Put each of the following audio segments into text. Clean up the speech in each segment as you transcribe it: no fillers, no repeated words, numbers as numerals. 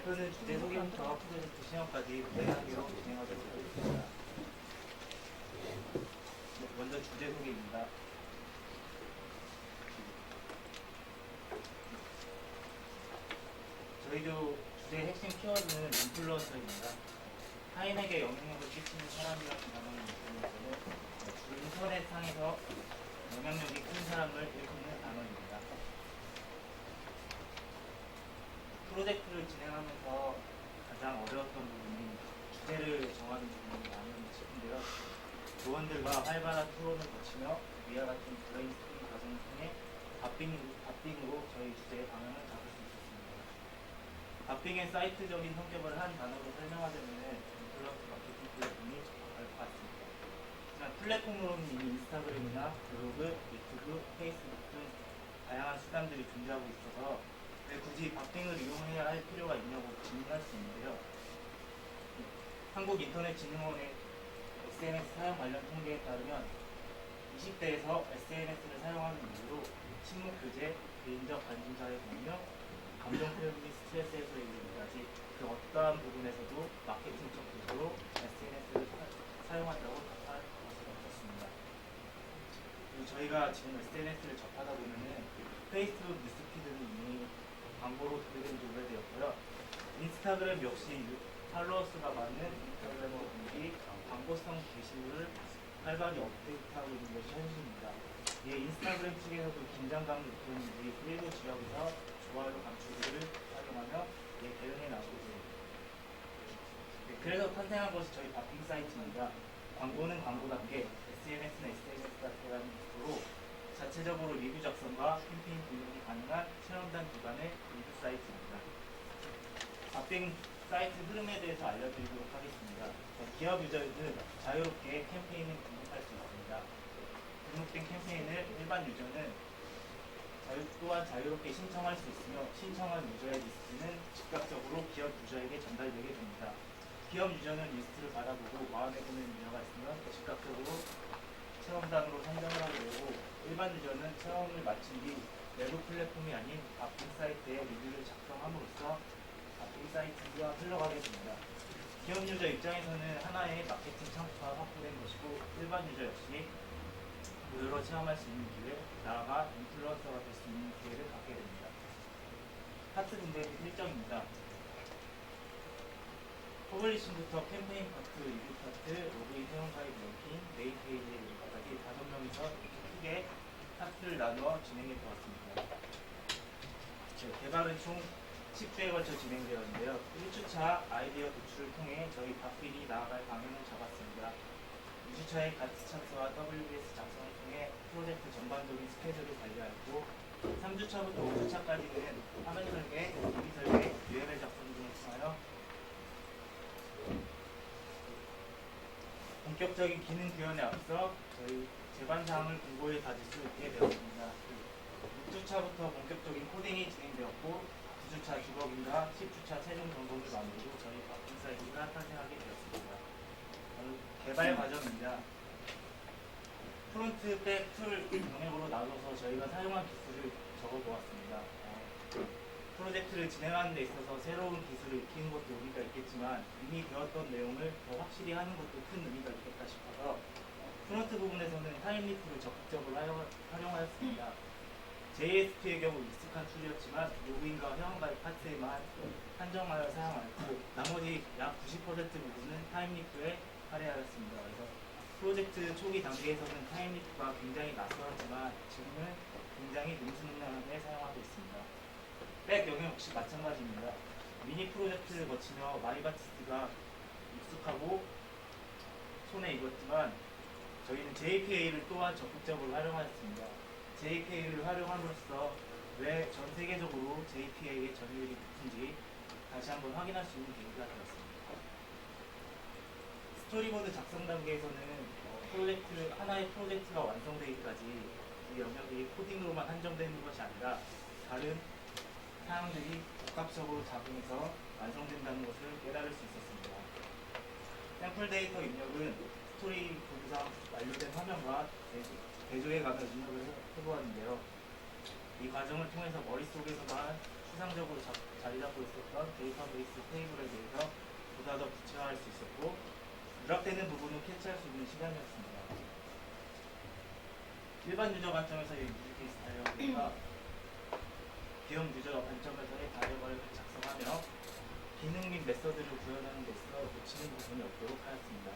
발표는 주제 소개부터 프로젝트 시험까지 다양하게로 진행하도록 하겠습니다. 먼저 주제 소개입니다. 저희도 주제 핵심 키워드는 인플루언서입니다. 타인에게 영향력을 끼치는 사람이라는 단어를 인플루언서는 주 인터넷상에서 영향력이 큰 사람을 일컫는 단어입니다. 프로젝트를 진행하면서 가장 어려웠던 부분이 주제를 정하는 부분이 아니었나 싶은데요. 조원들과 활발한 토론을 거치며 위와 같은 브레인스토밍 과정을 통해 밥 빙으로 저희 주제의 방향을 잡을 수 있었습니다. 밥 빙의 사이트적인 성격을 한 단어로 설명하자면 인플루언서 마케팅 플랫폼이 적합할 것 같습니다. 하지만 플랫폼으로는 이미 인스타그램이나 블로그, 유튜브, 페이스북 등 다양한 수단들이 존재하고 있어서 왜 굳이 밥 빙을 이용해야 할 필요가 있냐고 질문할 수 있는데요. 한국인터넷진흥원의 SNS 사용 관련 통계에 따르면 20대에서 SNS를 사용하는 이유로 친목 교제, 개인적 관심사의 공유, 감정 표현 및 스트레스 해소에 이르기까지 그 어떠한 부분에서도 마케팅적 도구로 SNS를 사용한다고 답할 것은 없었습니다. 그리고 저희가 지금 SNS를 접하다 보면은 페이스북 뉴스피드는 이미 광고로 도배된 지 오래되었고요. 인스타그램 역시 팔로워 수가 많은 인스타그래머분들이 광고성 게시물을 활발히 업데이트하고 있는 것이 현실입니다. 이에 인스타그램 측에서도 긴장감을 느끼는 분들이 일부 지역에서 좋아요 감추기를 활용하며 대응해 나오고 있습니다. 그래서 탄생한 것이 저희 밥 빙 사이트입니다. 광고는 광고답게 SNS는 SNS답게라는 목표로 자체적으로 리뷰 작성과 캠페인 분석이 가능한 체험단 기반의 리뷰 사이트입니다. 밥 빙 사이트 흐름에 대해서 알려드리도록 하겠습니다. 기업 유저는 자유롭게 캠페인을 등록할 수 있습니다. 등록된 캠페인을 일반 유저는 또한 자유롭게 신청할 수 있으며 신청한 유저의 리스트는 즉각적으로 기업 유저에게 전달되게 됩니다. 기업 유저는 리스트를 받아보고 마음에 드는 유저가 있으면 즉각적으로 체험단으로 선정을 하게 되고 일반 유저는 체험을 마친 뒤 외부 플랫폼이 아닌 밥 빙 사이트에 리뷰를 작성함으로써 밥 빙 사이트가 흘러가게 됩니다. 기업 유저 입장에서는 하나의 마케팅 창구가 확보된 것이고 일반 유저 역시 무료로 체험할 수 있는 기회, 나아가 인플루언서가 될 수 있는 기회를 갖게 됩니다. 파트 분배 및 일정입니다. 퍼블리싱부터 캠페인 파트, 리뷰 파트, 로그인 회원가입 랭킹, 메인 페이지에 이르기까지 5명이서 크게 파트를 나누어 진행해 보았습니다. 개발은 총 10주에 걸쳐 진행되었는데요. 1주차 아이디어 도출을 통해 저희 밥 빙이 나아갈 방향을 잡았습니다. 2주차의 가스 찬스와 WBS 작성을 통해 프로젝트 전반적인 스케줄을 관리하였고 3주차부터 5주차까지는 화면 설계, 기기 설계, UML 작성 등을 통하여 본격적인 기능 구현에 앞서 저희 제반사항을 공고히 다질 수 있게 되었습니다. 6주차부터 본격적인 코딩이 진행되었고 9주차 주거인과 10주차 최종 점검을 마무리로 저희 밥 빙 사이트가 탄생하게 되었습니다. 개발 과정입니다. 프론트, 백, 툴 영역으로 나눠서 저희가 사용한 기술을 적어보았습니다. 프로젝트를 진행하는 데 있어서 새로운 기술을 익히는 것도 의미가 있겠지만 이미 배웠던 내용을 더 확실히 하는 것도 큰 의미가 있겠다 싶어서 프론트 부분에서는 타임리프를 적극적으로 활용하였습니다. JSP의 경우 익숙한 툴이었지만 로그인과 회원가입 파트에만 한정하여 사용하였고 나머지 약 90% 부분은 타임리프에 할애하였습니다. 그래서 프로젝트 초기 단계에서는 타임리프가 굉장히 낯설었지만 지금은 굉장히 능수능란하게 사용하고 있습니다. 백 영역 역시 마찬가지입니다. 미니 프로젝트를 거치며 마이바티스트가 익숙하고 손에 익었지만 저희는 JPA를 또한 적극적으로 활용하였습니다. JPA를 활용함으로써 왜 전 세계적으로 JPA의 점유율이 높은지 다시 한번 확인할 수 있는 계기가 되었습니다. 스토리보드 작성 단계에서는 하나의 프로젝트가 완성되기까지 이 영역이 코딩으로만 한정되는 것이 아니라 다른 사항들이 복합적으로 작용해서 완성된다는 것을 깨달을 수 있었습니다. 샘플 데이터 입력은 스토리보드상 완료된 화면과 대조해가며 입력을 해보았는데요. 이 과정을 통해서 머릿속에서만 추상적으로 자리 잡고 있었던 데이터베이스 테이블에 대해서 보다 더 구체화할 수 있었고, 누락되는 부분을 캐치할 수 있는 시간이었습니다. 일반 유저 관점에서의 유즈 케이스 다이어그램과 기업 유저 관점에서의 다이어그램을 작성하며 기능 및 메서드를 구현하는 데서 놓치는 부분이 없도록 하였습니다.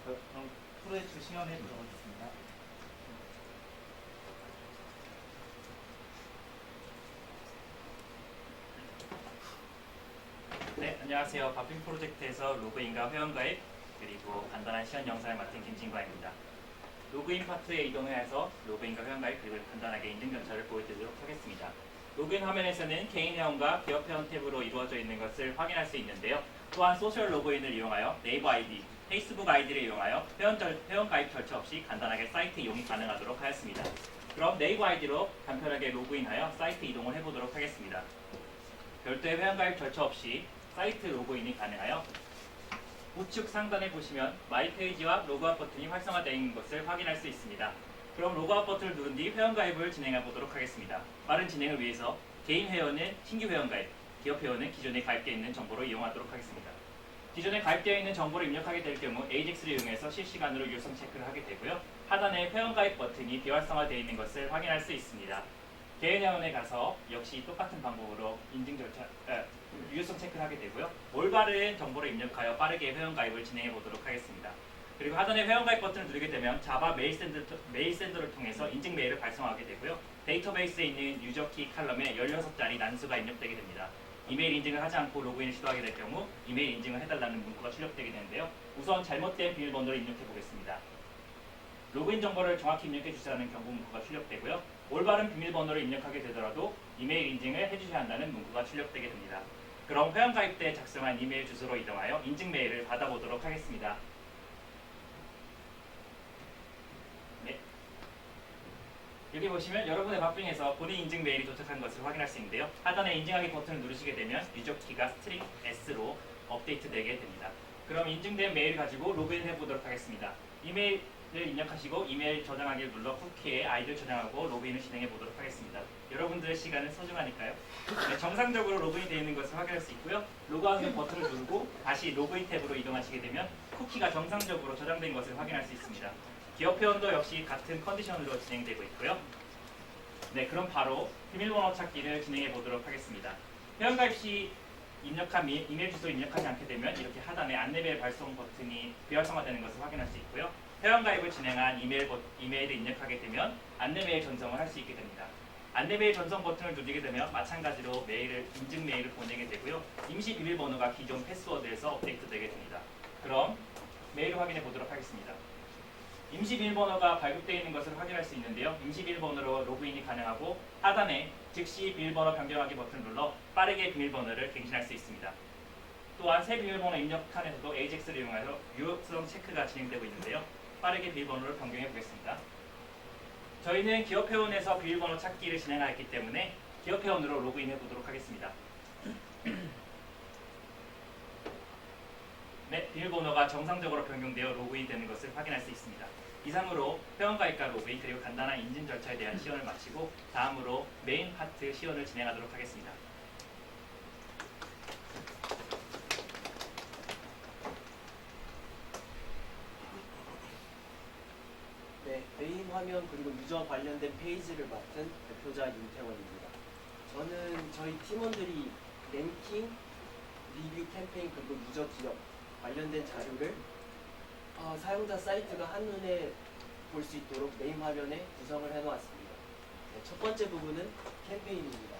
그럼 프로젝트 시연에 들어가겠습니다. 네, 안녕하세요. 바핑 프로젝트에서 로그인과 회원가입 그리고 간단한 시연 영상을 맡은 김진과입니다. 로그인 파트에 이동해서 로그인과 회원가입 그리고 간단하게 인증 절차를 보여드리도록 하겠습니다. 로그인 화면에서는 개인 회원과 기업 회원 탭으로 이루어져 있는 것을 확인할 수 있는데요. 또한 소셜 로그인을 이용하여 네이버 아이디, 페이스북 아이디를 이용하여 회원 가입 절차 없이 간단하게 사이트 이용이 가능하도록 하였습니다. 그럼 네이버 아이디로 간편하게 로그인하여 사이트 이동을 해보도록 하겠습니다. 별도의 회원 가입 절차 없이 사이트 로그인이 가능하여 우측 상단에 보시면 마이 페이지와 로그아웃 버튼이 활성화되어 있는 것을 확인할 수 있습니다. 그럼 로그아웃 버튼을 누른 뒤 회원 가입을 진행해 보도록 하겠습니다. 빠른 진행을 위해서 개인 회원은 신규 회원 가입, 기업 회원은 기존에 가입되어 있는 정보를 이용하도록 하겠습니다. 기존에 가입되어 있는 정보를 입력하게 될 경우 에이젝스를 이용해서 실시간으로 유효성 체크를 하게 되고요. 하단에 회원 가입 버튼이 비활성화되어 있는 것을 확인할 수 있습니다. 개인 회원에 가서 역시 똑같은 방법으로 인증 절차, 유효성 체크를 하게 되고요. 올바른 정보를 입력하여 빠르게 회원 가입을 진행해 보도록 하겠습니다. 그리고 하단에 회원 가입 버튼을 누르게 되면 자바 메일 샌더를 통해서 인증 메일을 발송하게 되고요. 데이터베이스에 있는 유저키 칼럼에 16자리 난수가 입력되게 됩니다. 이메일 인증을 하지 않고 로그인을 시도하게 될 경우 이메일 인증을 해달라는 문구가 출력되게 되는데요. 우선 잘못된 비밀번호를 입력해 보겠습니다. 로그인 정보를 정확히 입력해 주시라는 경고 문구가 출력되고요. 올바른 비밀번호를 입력하게 되더라도 이메일 인증을 해주셔야 한다는 문구가 출력되게 됩니다. 그럼 회원 가입 때 작성한 이메일 주소로 이동하여 인증 메일을 받아보도록 하겠습니다. 네. 여기 보시면 여러분의 바핑에서 본인 인증 메일이 도착한 것을 확인할 수 있는데요. 하단에 인증하기 버튼을 누르시게 되면 유저키가 스트링 S로 업데이트되게 됩니다. 그럼 인증된 메일을 가지고 로그인해 보도록 하겠습니다. 이메일을 입력하시고 이메일 저장하기를 눌러 쿠키에 아이디를 저장하고 로그인을 진행해 보도록 하겠습니다. 여러분들의 시간은 소중하니까요. 네, 정상적으로 로그인 되어 있는 것을 확인할 수 있고요. 로그아웃 버튼을 누르고 다시 로그인 탭으로 이동하시게 되면 쿠키가 정상적으로 저장된 것을 확인할 수 있습니다. 기업 회원도 역시 같은 컨디션으로 진행되고 있고요. 네, 그럼 바로 비밀번호 찾기를 진행해 보도록 하겠습니다. 회원 가입 시 입력한 이메일 주소 입력하지 않게 되면 이렇게 하단에 안내메일 발송 버튼이 비활성화되는 것을 확인할 수 있고요. 회원 가입을 진행한 이메일을 입력하게 되면 안내메일 전송을 할 수 있게 됩니다. 안내메일 전송 버튼을 누르게 되면 마찬가지로 인증 메일을 보내게 되고요. 임시 비밀번호가 기존 패스워드에서 업데이트되게 됩니다. 그럼 메일을 확인해 보도록 하겠습니다. 임시 비밀번호가 발급되어 있는 것을 확인할 수 있는데요. 임시 비밀번호로 로그인이 가능하고 하단에 즉시 비밀번호 변경하기 버튼을 눌러 빠르게 비밀번호를 갱신할 수 있습니다. 또한 새 비밀번호 입력칸에서도 에이젝스를 이용하여 유효성 체크가 진행되고 있는데요. 빠르게 비밀번호를 변경해 보겠습니다. 저희는 기업 회원에서 비밀번호 찾기를 진행하였기 때문에 기업 회원으로 로그인해 보도록 하겠습니다. 네, 비밀번호가 정상적으로 변경되어 로그인 되는 것을 확인할 수 있습니다. 이상으로 회원가입과 로그인 그리고 간단한 인증 절차에 대한 시연을 마치고 다음으로 메인 파트 시연을 진행하도록 하겠습니다. 네, 메인 화면 그리고 유저 관련된 페이지를 맡은 대표자 윤태원입니다. 저는 저희 팀원들이 랭킹, 리뷰 캠페인 그리고 유저 기업 관련된 자료를 사용자 사이트가 한눈에 볼 수 있도록 메인 화면에 구성을 해놓았습니다. 네, 첫 번째 부분은 캠페인입니다.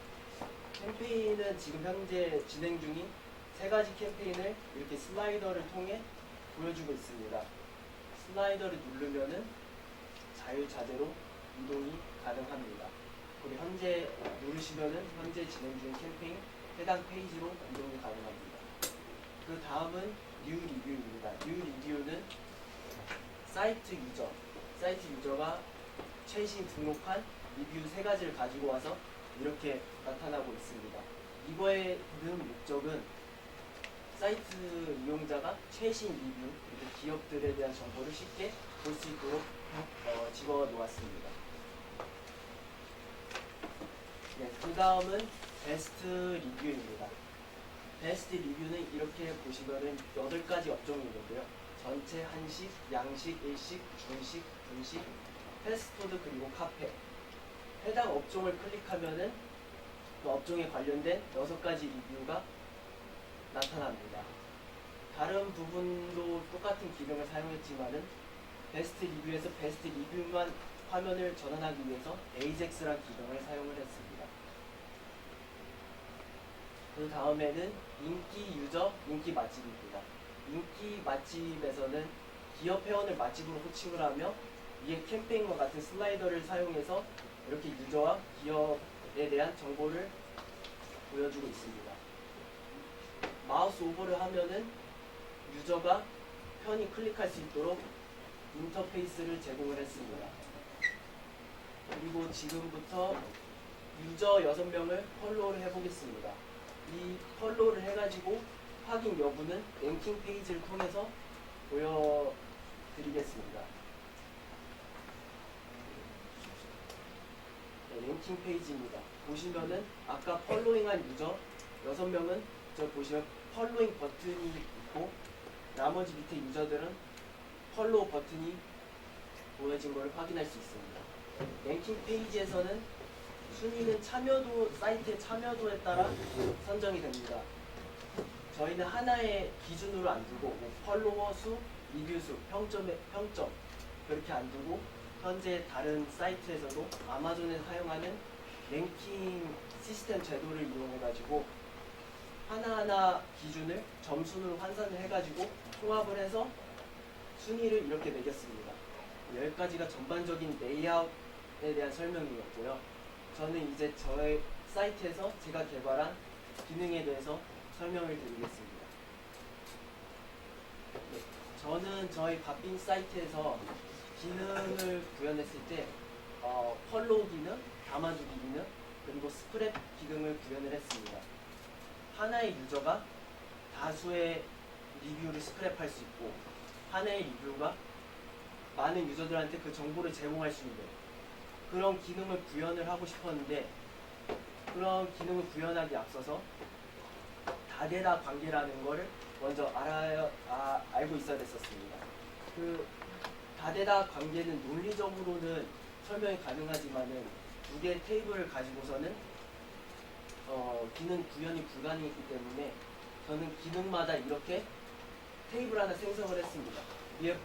캠페인은 지금 현재 진행 중인 3가지 캠페인을 이렇게 슬라이더를 통해 보여주고 있습니다. 슬라이더를 누르면은 자유자재로 이동이 가능합니다. 그리고 현재 누르시면은 현재 진행 중인 캠페인 해당 페이지로 이동이 가능합니다. 그 다음은 뉴 리뷰입니다. 뉴 리뷰는 사이트 유저가 최신 등록한 리뷰 3가지를 가지고 와서 이렇게 나타나고 있습니다. 이거의 목적은 사이트 이용자가 최신 리뷰, 그리고 기업들에 대한 정보를 쉽게 볼 수 있도록 집어 놓았습니다. 네, 그 다음은 베스트 리뷰입니다. 베스트 리뷰는 이렇게 보시면은 8가지 업종이 있는데요. 전체 한식, 양식, 일식, 중식, 분식, 패스트푸드 그리고 카페. 해당 업종을 클릭하면은 그 업종에 관련된 6가지 리뷰가 나타납니다. 다른 부분도 똑같은 기능을 사용했지만은 베스트 리뷰에서 베스트 리뷰만 화면을 전환하기 위해서 AJAX라는 기능을 사용을 했습니다. 그 다음에는 인기 유저, 인기 맛집입니다. 인기 맛집에서는 기업 회원을 맛집으로 호칭을 하며 위에 캠페인과 같은 슬라이더를 사용해서 이렇게 유저와 기업에 대한 정보를 보여주고 있습니다. 마우스 오버를 하면은 유저가 편히 클릭할 수 있도록 인터페이스를 제공을 했습니다. 그리고 지금부터 유저 6명을 펄로우를 해보겠습니다. 이 펄로우를 해가지고 확인 여부는 랭킹 페이지를 통해서 보여드리겠습니다. 네, 랭킹 페이지입니다. 보시면은 아까 펄로잉한 유저 6명은 저 보시면 펄로잉 버튼이 있고 나머지 밑에 유저들은 펄로우 버튼이 보여진 것을 확인할 수 있습니다. 랭킹 페이지에서는 순위는 참여도, 사이트의 참여도에 따라 선정이 됩니다. 저희는 하나의 기준으로 안 두고 뭐 펄로워 수, 리뷰 수, 평점 그렇게 안 두고 현재 다른 사이트에서도 아마존에 사용하는 랭킹 시스템 제도를 이용해가지고 하나하나 기준을 점순으로 환산을 해가지고 통합을 해서 순위를 이렇게 매겼습니다. 여기까지가 전반적인 레이아웃에 대한 설명이었고요. 저는 이제 저의 사이트에서 제가 개발한 기능에 대해서 설명을 드리겠습니다. 네, 저는 저희 바빈 사이트에서 기능을 구현했을 때 펄로우 기능, 담아두기 기능, 그리고 스크랩 기능을 구현을 했습니다. 하나의 유저가 다수의 리뷰를 스크랩할 수 있고 하나의 리뷰가 많은 유저들한테 그 정보를 제공할 수 있는 그런 기능을 구현을 하고 싶었는데 그런 기능을 구현하기 앞서서 다대다 관계라는 거를 먼저 알고 있어야 됐었습니다. 그 다대다 관계는 논리적으로는 설명이 가능하지만은 두 개의 테이블을 가지고서는 기능 구현이 불가능했기 때문에 저는 기능마다 이렇게 테이블 하나 생성을 했습니다. 위에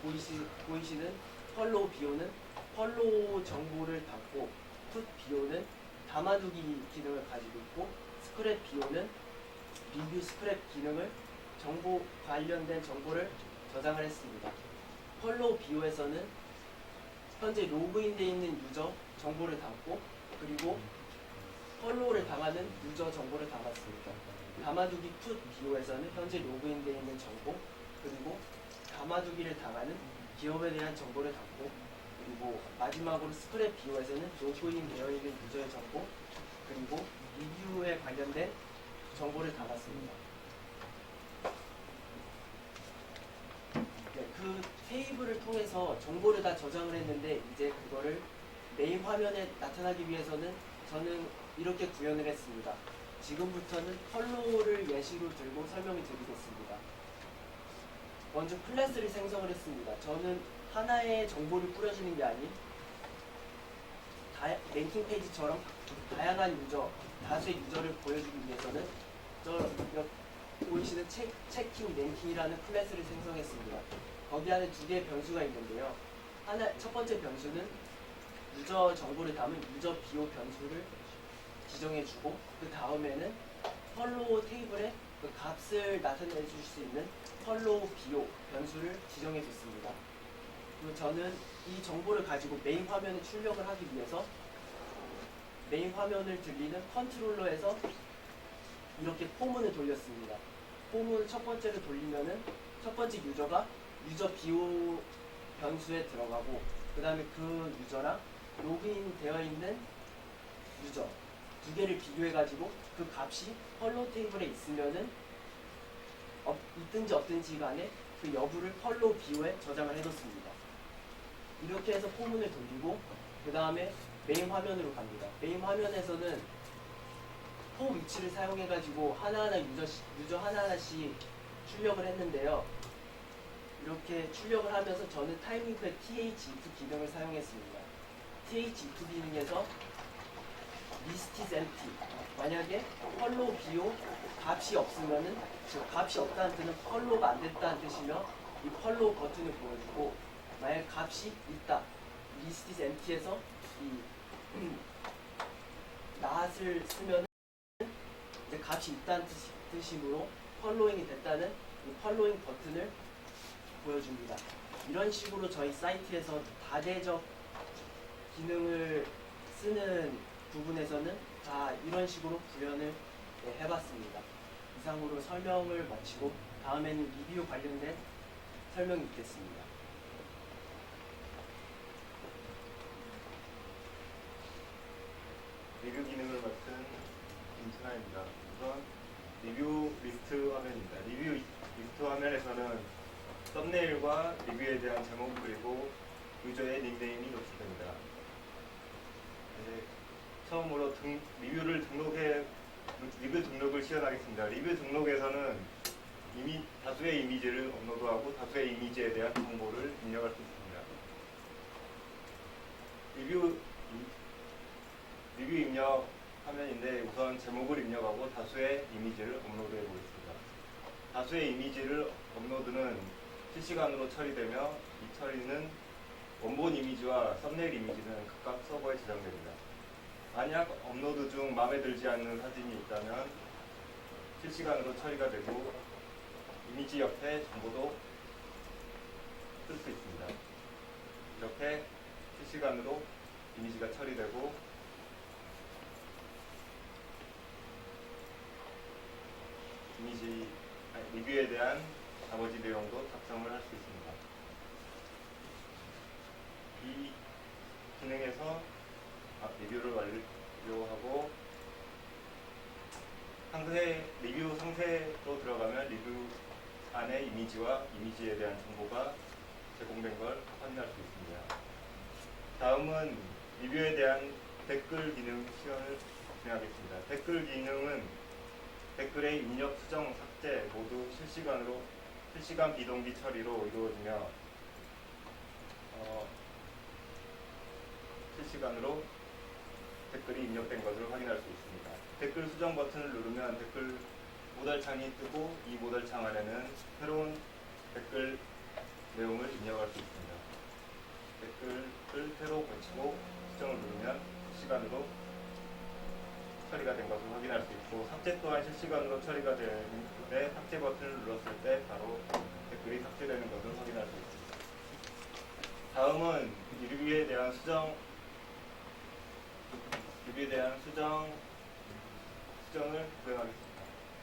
보이시는 펄로우 비오는 펄로우 정보를 담고 풋 비오는 담아두기 기능을 가지고 있고 스크랩 비오는 리뷰 스크랩 기능을 정보 관련된 정보를 저장을 했습니다. 펄로우 비오에서는 현재 로그인되어 있는 유저 정보를 담고 그리고 펄로우를 당하는 유저 정보를 담았습니다. 담아두기 풋 비오에서는 현재 로그인되어 있는 정보 그리고 담아두기를 당하는 기업에 대한 정보를 담고 그리고 마지막으로 스크랩 비오에서는 로그인 되어 있는 유저의 정보 그리고 리뷰에 관련된 정보를 담았습니다. 네, 그 테이블을 통해서 정보를 다 저장을 했는데 이제 그거를 메인 화면에 나타나기 위해서는 저는 이렇게 구현을 했습니다. 지금부터는 펄로우를 예시로 들고 설명을 드리겠습니다. 먼저 클래스를 생성을 했습니다. 저는 하나의 정보를 뿌려주는 게 아닌 랭킹 페이지처럼 다양한 유저, 다수의 유저를 보여주기 위해서는 보이시는 체킹 랭킹이라는 클래스를 생성했습니다. 거기 안에 두 개의 변수가 있는데요. 첫 번째 변수는 유저 정보를 담은 유저 비오 변수를 지정해주고 그 다음에는 펄로우 테이블에 그 값을 나타내 줄 수 있는 펄로우 비오 변수를 지정해 줬습니다. 그리고 저는 이 정보를 가지고 메인 화면에 출력을 하기 위해서 메인 화면을 들리는 컨트롤러에서 이렇게 포문을 돌렸습니다. 포문을 첫 번째로 돌리면은 첫 번째 유저가 유저 비오 변수에 들어가고 그 다음에 그 유저랑 로그인 되어 있는 유저 두 개를 비교해 가지고 그 값이 펄로우 테이블에 있으면은 있든지 없든지 간에 그 여부를 펄로우 비오에 저장을 해뒀습니다. 이렇게 해서 포문을 돌리고 그 다음에 메인 화면으로 갑니다. 메인 화면에서는 포 위치를 사용해가지고 하나하나 유저 하나하나씩 출력을 했는데요. 이렇게 출력을 하면서 저는 타이밍표의 TH2 기능을 사용했습니다. TH2 기능에서 list is empty. 만약에 펄로우 비용 값이 없으면은, 즉 값이 없다는 뜻은 펄로우가 안 됐다는 뜻이며 이 펄로우 버튼을 보여주고, 만약 값이 있다, list is empty에서 이 not을 쓰면은 이제 값이 있다는 뜻이므로 펄로잉이 됐다는 이 펄로잉 버튼을 보여줍니다. 이런 식으로 저희 사이트에서 다대적 기능을 쓰는 부분에서는 다 이런 식으로 구현을 해봤습니다. 이상으로 설명을 마치고 다음에는 리뷰 관련된 설명이 있겠습니다. 리뷰 기능을 맡은 김순아입니다. 우선 리뷰 리스트 화면입니다. 리뷰 리스트 화면에서는 썸네일과 리뷰에 대한 제목 그리고 유저의 닉네임이 노출됩니다. 이제 처음으로 리뷰 등록을 시연하겠습니다. 리뷰 등록에서는 이미 다수의 이미지를 업로드하고 다수의 이미지에 대한 정보를 입력할 수 있습니다. 리뷰 입력 화면인데 우선 제목을 입력하고 다수의 이미지를 업로드해 보겠습니다. 다수의 이미지를 업로드는 실시간으로 처리되며 이 처리는 원본 이미지와 썸네일 이미지는 각각 서버에 저장됩니다. 만약 업로드 중 마음에 들지 않는 사진이 있다면 실시간으로 처리가 되고 이미지 옆에 정보도 쓸 수 있습니다. 이렇게 실시간으로 이미지가 처리되고 리뷰에 대한 나머지 내용도 작성을 할 수 있습니다. 이 기능에서 리뷰를 완료하고 리뷰 상세로 들어가면 리뷰 안에 이미지와 이미지에 대한 정보가 제공된 걸 확인할 수 있습니다. 다음은 리뷰에 대한 댓글 기능 시연을 진행하겠습니다. 댓글 기능은 댓글의 입력, 수정, 삭제 모두 실시간 비동기 처리로 이루어지며 실시간으로 댓글이 입력된 것을 확인할 수 있습니다. 댓글 수정 버튼을 누르면 댓글 모달창이 뜨고 이 모달창 안에는 새로운 댓글 내용을 입력할 수 있습니다. 댓글을 새로 고치고 수정을 누르면 실시간으로 처리가 된 것을 확인할 수 있고 삭제 또한 실시간으로 처리가 되는데 삭제 버튼을 눌렀을 때 바로 댓글이 삭제되는 것을 확인할 수 있습니다. 다음은 리뷰에 대한 수정을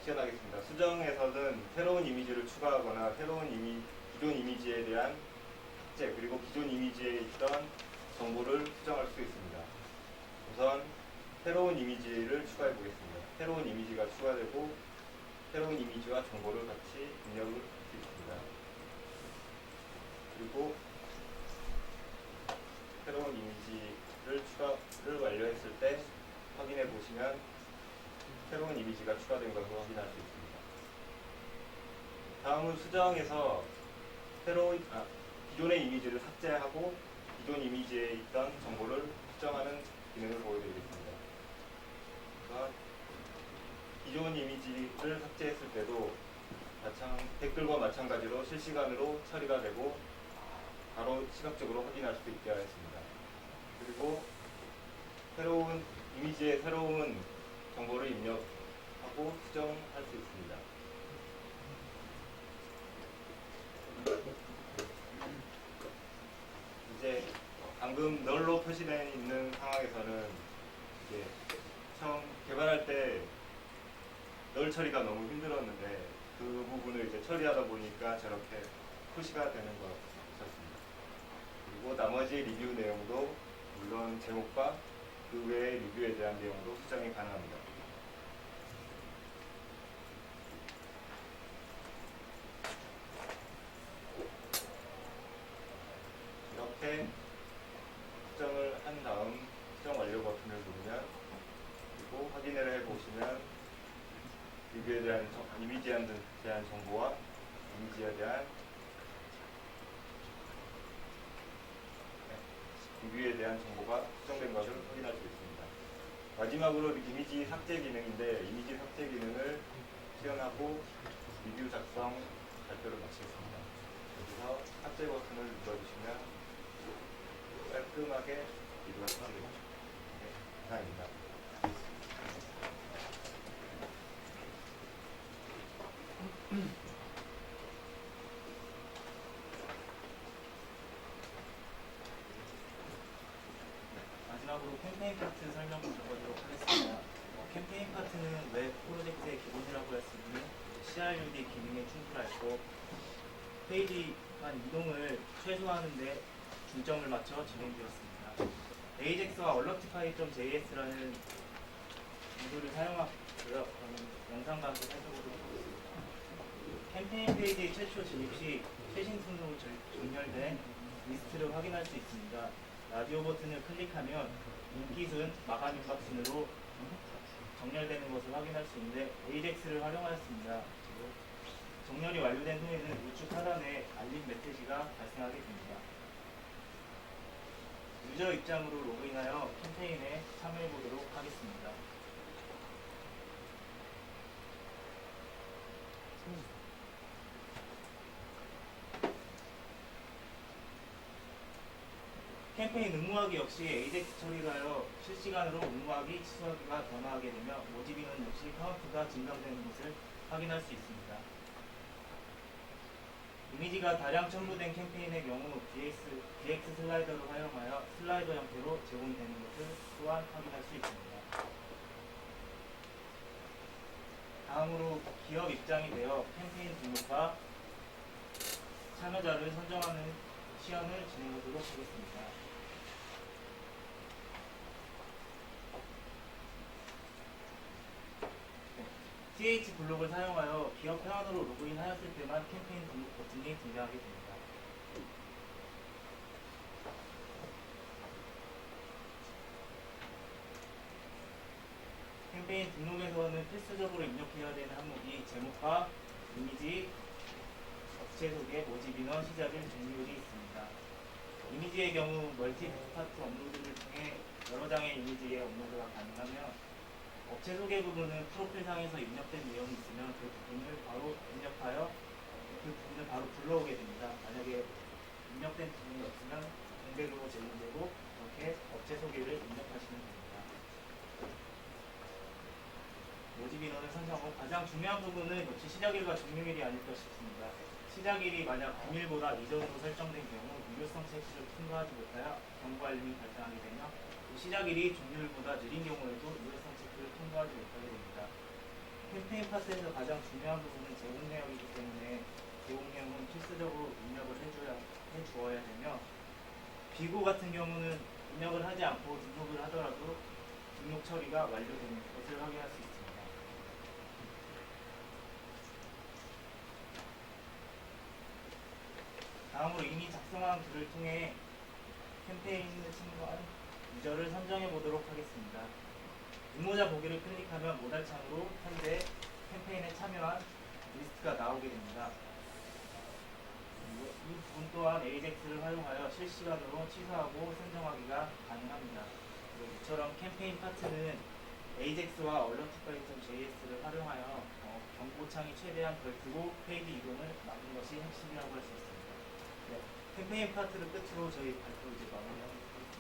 시연하겠습니다. 수정에서는 새로운 이미지를 추가하거나 기존 이미지에 대한 삭제 그리고 기존 이미지에 있던 정보를 수정할 수 있습니다. 우선 새로운 이미지를 추가해 보겠습니다. 새로운 이미지가 추가되고 새로운 이미지와 정보를 같이 입력을 할 수 있습니다. 그리고 새로운 추가를 완료했을 때 확인해 보시면 새로운 이미지가 추가된 것을 확인할 수 있습니다. 다음은 수정에서 기존의 이미지를 삭제하고 기존 이미지에 있던 정보를 수정하는 기능을 보여드리겠습니다. 기존 이미지를 삭제했을 때도 댓글과 마찬가지로 실시간으로 처리가 되고 바로 시각적으로 확인할 수 있게 하였습니다. 그리고 이미지에 새로운 정보를 입력하고 수정할 수 있습니다. 이제 방금 널로 표시되어 있는 상황에서는 이제 처음 개발할 때 널 처리가 너무 힘들었는데 그 부분을 이제 처리하다 보니까 저렇게 표시가 되는 것이었습니다. 그리고 나머지 리뷰 내용도 물론 제목과 그 외의 리뷰에 대한 내용도 수정이 가능합니다. 이렇게 수정을 한 다음 수정 완료 버튼을 누르면 그리고 확인을 해보시면 이미지에 대한 정보와 이미지에 대한 리뷰에 대한 정보가 수정된 것을 확인할 수 있습니다. 마지막으로 이미지 삭제 기능인데 이미지 삭제 기능을 시연하고 리뷰 작성 발표를 마치겠습니다. 여기서 삭제 버튼을 눌러주시면 깔끔하게 리뷰가 삭제됩니다. 네, 이상입니다. 마지막으로 캠페인 파트 설명 드려보도록 하겠습니다. 캠페인 파트는 웹 프로젝트의 기본이라고 할 수 있는 CRUD 기능에 충실하였고 페이지 간 이동을 최소화하는데 중점을 맞춰 진행되었습니다. AJAX와 alertify.js라는 문구를 사용하고요. 그러면 영상 강의 살펴보도록 하겠습니다. 캠페인 페이지 최초 진입 시 최신 순으로 정렬된 리스트를 확인할 수 있습니다. 라디오 버튼을 클릭하면 인기순, 마감 임박순으로 정렬되는 것을 확인할 수 있는데 AJAX를 활용하였습니다. 정렬이 완료된 후에는 우측 하단에 알림 메시지가 발생하게 됩니다. 유저 입장으로 로그인하여 캠페인에 참여해 보도록 하겠습니다. 캠페인 응모하기 역시 AJAX 처리를 하여 실시간으로 응모하기, 취소하기가 변화하게 되며 모집 인원 역시 카운트가 증가되는 것을 확인할 수 있습니다. 이미지가 다량 첨부된 캠페인의 경우 BX 슬라이더를 활용하여 슬라이더 형태로 제공되는 것을 또한 확인할 수 있습니다. 다음으로 기업 입장이 되어 캠페인 등록과 참여자를 선정하는 시연을 진행하도록 하겠습니다. CH 블록을 사용하여 기업 회원으로 로그인하였을 때만 캠페인 등록 버튼이 등장하게 됩니다. 캠페인 등록에서는 필수적으로 입력해야 되는 항목이 제목과 이미지, 업체 소개, 모집 인원, 시작일, 종료일이 있습니다. 이미지의 경우 멀티 파트 업로드를 통해 여러 장의 이미지의 업로드가 가능하며 업체 소개 부분은 프로필상에서 입력된 내용이 있으면 그 부분을 바로 입력하여 그 부분을 바로 불러오게 됩니다. 만약에 입력된 부분이 없으면 공백으로 제공되고 이렇게 업체 소개를 입력하시면 됩니다. 모집 인원을 선정 후 가장 중요한 부분은 역시 시작일과 종료일이 아닐까 싶습니다. 시작일이 만약 9일보다 이전으로 설정된 경우 유효성 체크를 통과하지 못하여 경고 알림이 발생하게 되며 시작일이 종료일보다 느린 경우에도 유효성 체크를 통과하지 못하게 됩니다. 캠페인 파트에서 가장 중요한 부분은 제공 내역이기 때문에 제공 내용은 필수적으로 입력을 해주어야 되며 비고 같은 경우는 입력을 하지 않고 등록을 하더라도 등록 처리가 완료되는 것을 확인할 수 있습니다. 다음으로 이미 작성한 글을 통해 캠페인을 참고한 유저를 선정해 보도록 하겠습니다. 응모자 보기를 클릭하면 모달창으로 현재 캠페인에 참여한 리스트가 나오게 됩니다. 이 부분 또한 AJAX를 활용하여 실시간으로 취소하고 선정하기가 가능합니다. 이처럼 캠페인 파트는 AJAX와 alertify.js를 활용하여 경고창이 최대한 걸트고 페이지 이동을 막는 것이 핵심이라고 할 수 있습니다. 네, 캠페인 파트를 끝으로 저희 발표 이제 마무리하도록 하겠습니다.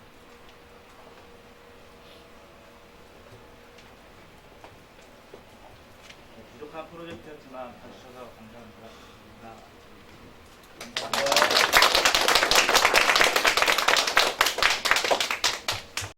부족한 프로젝트였지만 봐주셔서 감사합니다.